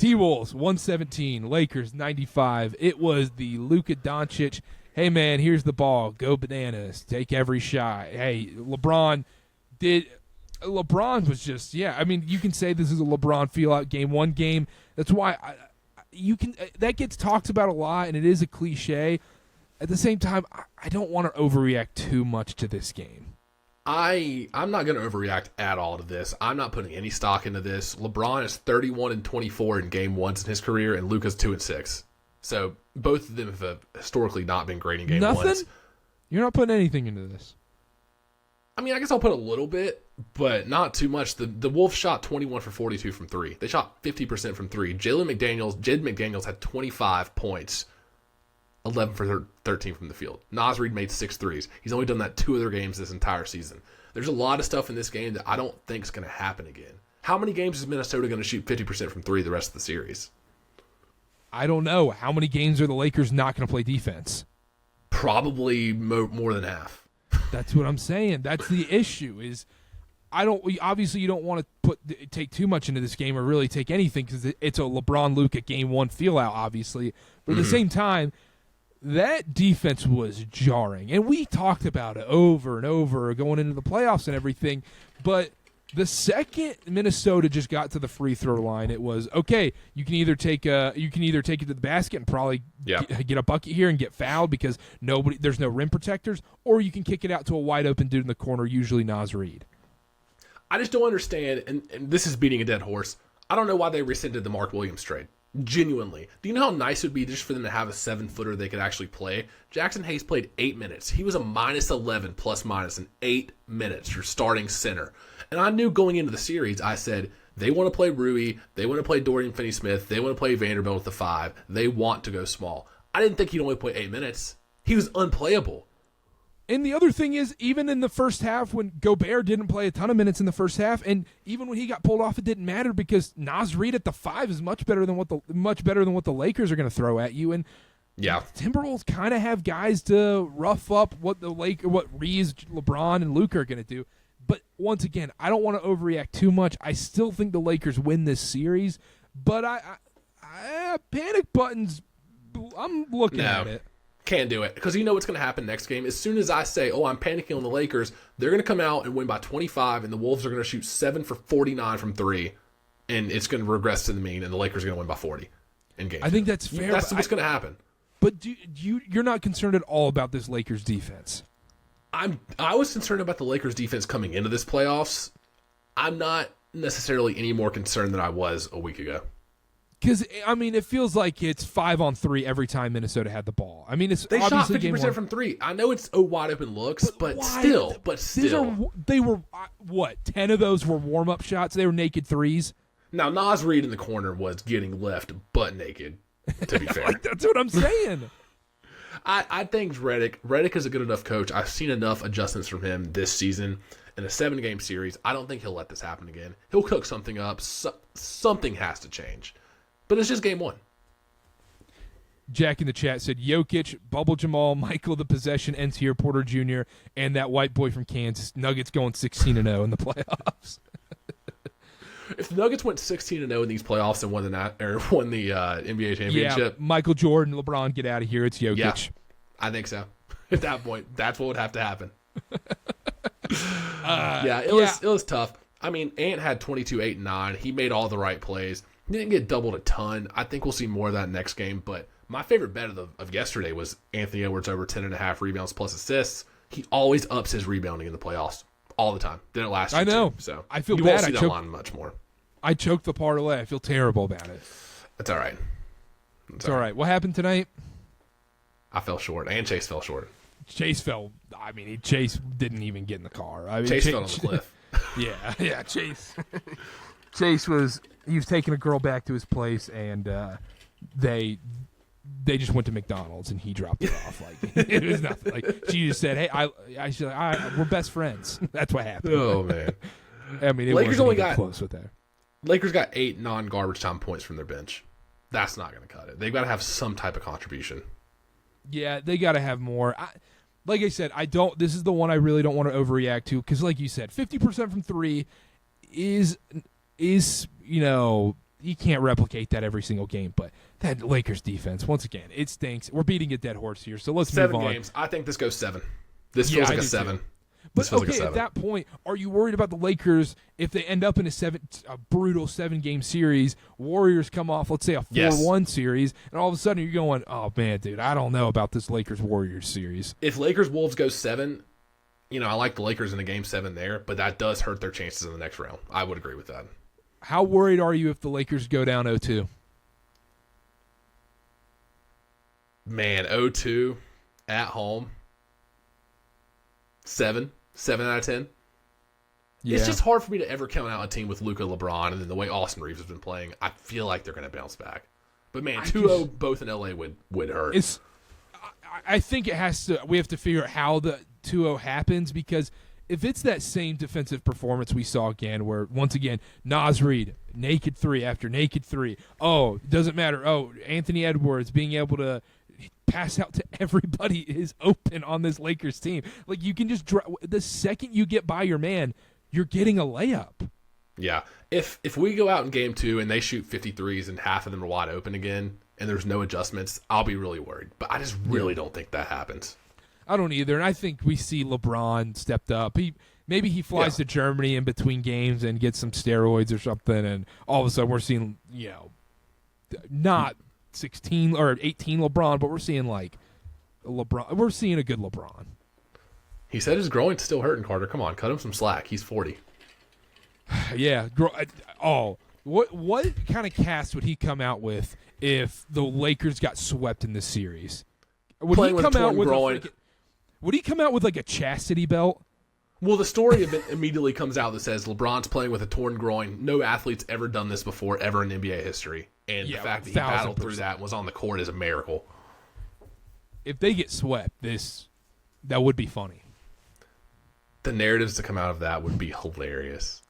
T-Wolves 117, Lakers 95. It was the Luka Doncic, hey man, here's the ball, go bananas, take every shot. Hey, LeBron was just, I mean, you can say this is a LeBron feel-out game, one game. That's why that gets talked about a lot, and it is a cliche. At the same time, I don't want to overreact too much to this game. I'm not going to overreact at all to this. I'm not putting any stock into this. LeBron is 31-24 in game ones in his career, and Luka's 2-6. So both of them have historically not been great in game ones. Nothing? You're not putting anything into this. I mean, I guess I'll put a little bit, but not too much. The Wolves shot 21 for 42 from three. They shot 50% from three. Jed McDaniels had 25 points, 11 for 13 from the field. Naz Reid made 6 threes. He's only done that 2 other games this entire season. There's a lot of stuff in this game that I don't think is going to happen again. How many games is Minnesota going to shoot 50% from three the rest of the series? I don't know. How many games are the Lakers not going to play defense? Probably more than half. That's what I'm saying. That's the issue. Is obviously you don't want to take too much into this game or really take anything because it's a LeBron Luka game one feel out, obviously. But at the same time, that defense was jarring, and we talked about it over and over going into the playoffs and everything. But the second Minnesota just got to the free throw line, it was okay. You can either take it to the basket and probably get a bucket here and get fouled because there's no rim protectors, or you can kick it out to a wide open dude in the corner, usually Naz Reid. I just don't understand, and this is beating a dead horse. I don't know why they rescinded the Mark Williams trade. Genuinely. Do you know how nice it would be just for them to have a 7-footer they could actually play? Jackson Hayes played 8 minutes. He was a -11 plus-minus in 8 minutes. Your starting center. And I knew going into the series, I said, they want to play Rui, they want to play Dorian Finney-Smith, they want to play Vanderbilt with the 5, they want to go small. I didn't think he'd only play 8 minutes. He was unplayable. And the other thing is, even in the first half, when Gobert didn't play a ton of minutes in the first half, and even when he got pulled off, it didn't matter because Naz Reid at the 5 is much better than what the Lakers are going to throw at you. And Timberwolves kind of have guys to rough up what Reeves, LeBron, and Luka are going to do. But once again, I don't want to overreact too much. I still think the Lakers win this series, but I panic buttons. I'm looking at it. Can't do it because you know what's going to happen next game. As soon as I say, I'm panicking on the Lakers, they're going to come out and win by 25, and the Wolves are going to shoot 7 for 49 from three, and it's going to regress to the mean, and the Lakers are going to win by 40 in game. I think that's fair. That's what's going to happen. But you're not concerned at all about this Lakers defense? I was concerned about the Lakers defense coming into this playoffs. I'm not necessarily any more concerned than I was a week ago. Because, I mean, it feels like it's 5-on-3 every time Minnesota had the ball. I mean, they shot 50% from three. I know it's wide open looks, but still. They were, 10 of those were warm-up shots? They were naked threes? Now, Naz Reid in the corner was getting left butt naked, to be fair. That's what I'm saying. I think Redick is a good enough coach. I've seen enough adjustments from him this season. In a 7-game series, I don't think he'll let this happen again. He'll cook something up. Something has to change. But it's just game one. Jack in the chat said, Jokic, Bubble Jamal, Michael the Possession, NCR Porter Jr., and that white boy from Kansas. Nuggets going 16-0 in the playoffs. If the Nuggets went 16-0 in these playoffs and won the NBA championship. Yeah, Michael Jordan, LeBron, get out of here. It's Jokic. Yeah, I think so. At that point, that's what would have to happen. It was tough. I mean, Ant had 22, 8, and 9. He made all the right plays. He didn't get doubled a ton. I think we'll see more of that next game. But my favorite bet of yesterday was Anthony Edwards over 10.5 rebounds plus assists. He always ups his rebounding in the playoffs all the time. Did it last year? I know. So I feel you bad. Won't see that line much more. I choked the parlay. I feel terrible about it. It's all right. It's all right. What happened tonight? I fell short, and Chase fell short. Chase fell. I mean, Chase didn't even get in the car. I mean, Chase fell on the cliff. Yeah, Chase. Chase was taking a girl back to his place, and they just went to McDonald's, and he dropped her off. Like it was nothing. Like she just said, "Hey, we're best friends." That's what happened. Oh man. I mean, Lakers only got close with that. Lakers got 8 non-garbage time points from their bench. That's not going to cut it. They've got to have some type of contribution. Yeah, they got to have more. Like I said, this is the one I really don't want to overreact to because, like you said, 50% from three is you can't replicate that every single game. But that Lakers defense, once again, it stinks. We're beating a dead horse here, so let's move on. 7 games. I think this goes 7. This feels like a 7. Too. But okay, at that point, are you worried about the Lakers if they end up in a brutal 7-game series? Warriors come off, let's say, a 4-1 series, and all of a sudden you're going, oh man, dude, I don't know about this Lakers Warriors series. If Lakers Wolves goes 7, I like the Lakers in a game 7 there, but that does hurt their chances in the next round. I would agree with that. How worried are you if the Lakers go down 0-2? Man, 0-2 at home. 7 out of 10. Yeah. It's just hard for me to ever count out a team with Luka, LeBron, and then the way Austin Reeves has been playing, I feel like they're going to bounce back. But man, 2-0 both in LA would hurt. I think it has to. We have to figure out how the 2-0 happens, because if it's that same defensive performance we saw again, where once again Naz Reid naked 3 after naked 3. Oh, doesn't matter. Oh, Anthony Edwards being able to pass out to everybody is open on this Lakers team. Like, you can just the second you get by your man, you're getting a layup. Yeah. If we go out in game 2 and they shoot 53s and half of them are wide open again and there's no adjustments, I'll be really worried. But I just really don't think that happens. I don't either, and I think we see LeBron stepped up. Maybe he flies to Germany in between games and gets some steroids or something, and all of a sudden we're seeing, not 16 or 18 LeBron, but we're seeing like LeBron. We're seeing a good LeBron. He said his groin's still hurting, Carter. Come on, cut him some slack. He's 40. Yeah. What kind of cast would he come out with if the Lakers got swept in this series? Would he come out with would he come out with like a chastity belt? Well, the story of it immediately comes out that says LeBron's playing with a torn groin. No athlete's ever done this before, ever in NBA history. And the fact that he battled through that and was on the court is a miracle. If they get swept, that would be funny. The narratives to come out of that would be hilarious.